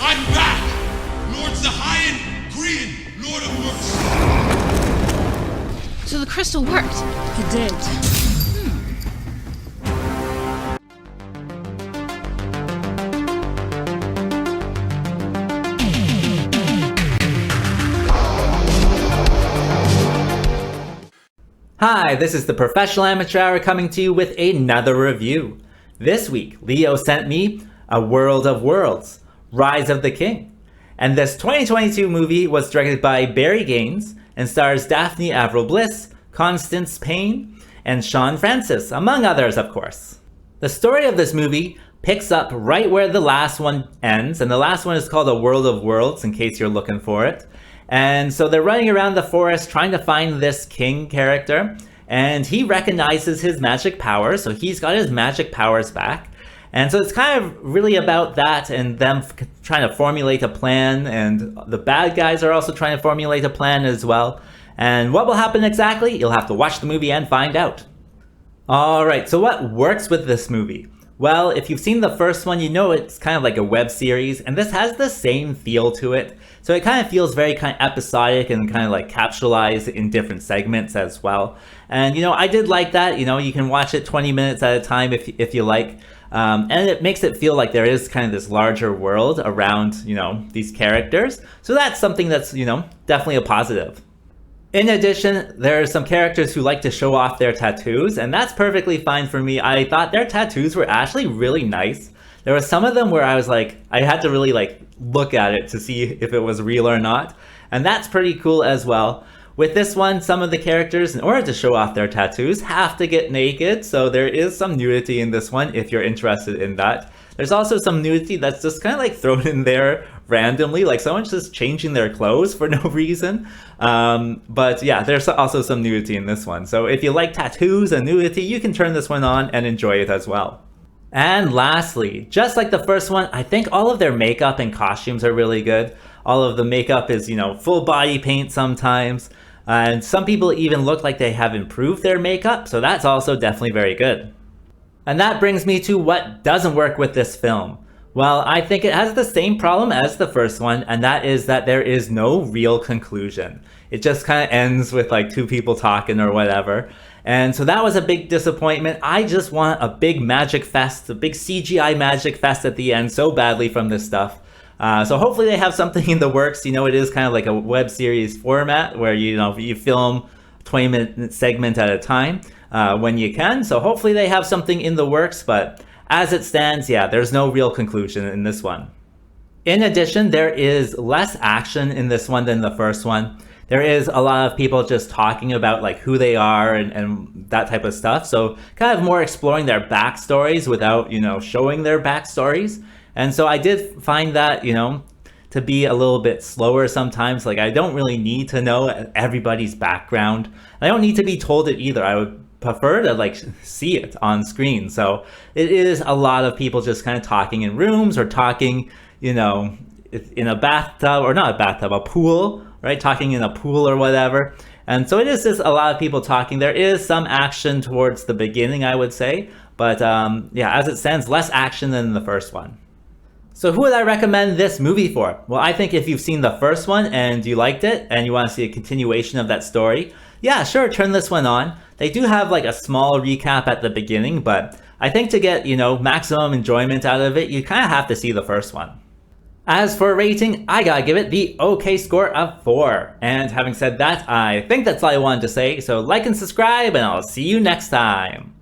I'm back! Lord Zahyian Crehin, Lord of Mercy. So the crystal worked. It did. Hi, this is the Professional Amateur Hour coming to you with another review. This week, Leo sent me A World of Worlds, Rise of the King. And this 2022 movie was directed by Barry Gaines and stars Daphne Avril-Bliss, Constance Payne, and Sean Francis, among others, of course. The story of this movie picks up right where the last one ends, and the last one is called A World of Worlds, in case you're looking for it. And so they're running around the forest trying to find this king character, and he recognizes his magic powers, so he's got his magic powers back. And so it's kind of really about that and them trying to formulate a plan, and the bad guys are also trying to formulate a plan as well. And what will happen exactly? You'll have to watch the movie and find out. Alright, so what works with this movie? Well, if you've seen the first one, you know it's kind of like a web series, and this has the same feel to it. So it kind of feels very kind of episodic and kind of like capsulized in different segments as well. And you know, I did like that. You know, you can watch it 20 minutes at a time if you like. And it makes it feel like there is kind of this larger world around, you know, these characters. So that's something that's, you know, definitely a positive. In addition, there are some characters who like to show off their tattoos, and that's perfectly fine for me. I thought their tattoos were actually really nice. There were some of them where I was like, I had to really like look at it to see if it was real or not. And that's pretty cool as well. With this one, some of the characters, in order to show off their tattoos, have to get naked. So there is some nudity in this one if you're interested in that. There's also some nudity that's just kind of like thrown in there randomly, like someone's just changing their clothes for no reason. But yeah, there's also some nudity in this one. So if you like tattoos and nudity, you can turn this one on and enjoy it as well. And lastly, just like the first one, I think all of their makeup and costumes are really good. All of the makeup is, you know, full body paint sometimes. And some people even look like they have improved their makeup, so that's also definitely very good. And that brings me to what doesn't work with this film. Well, I think it has the same problem as the first one, and that is that there is no real conclusion. It just kind of ends with like two people talking or whatever. And so that was a big disappointment. I just want a big magic fest, a big CGI magic fest at the end so badly from this stuff. So hopefully they have something in the works. You know, it is kind of like a web series format where, you know, you film 20-minute segment at a time when you can. So hopefully they have something in the works, but as it stands, yeah, there's no real conclusion in this one. In addition, there is less action in this one than the first one. There is a lot of people just talking about like who they are and that type of stuff. So kind of more exploring their backstories without, you know, showing their backstories. And so I did find that, you know, to be a little bit slower sometimes. Like I don't really need to know everybody's background. I don't need to be told it either. I would prefer to like see it on screen. So it is a lot of people just kind of talking in rooms or talking, you know, in a bathtub, or not a bathtub, a pool, right? Talking in a pool or whatever. And so it is just a lot of people talking. There is some action towards the beginning, I would say. But yeah, as it stands, less action than the first one. So who would I recommend this movie for? Well, I think if you've seen the first one and you liked it and you want to see a continuation of that story, yeah, sure, turn this one on. They do have like a small recap at the beginning, but I think to get, you know, maximum enjoyment out of it, you kind of have to see the first one. As for a rating, I gotta give it the okay score of 4. And having said that, I think that's all I wanted to say, so like and subscribe, and I'll see you next time.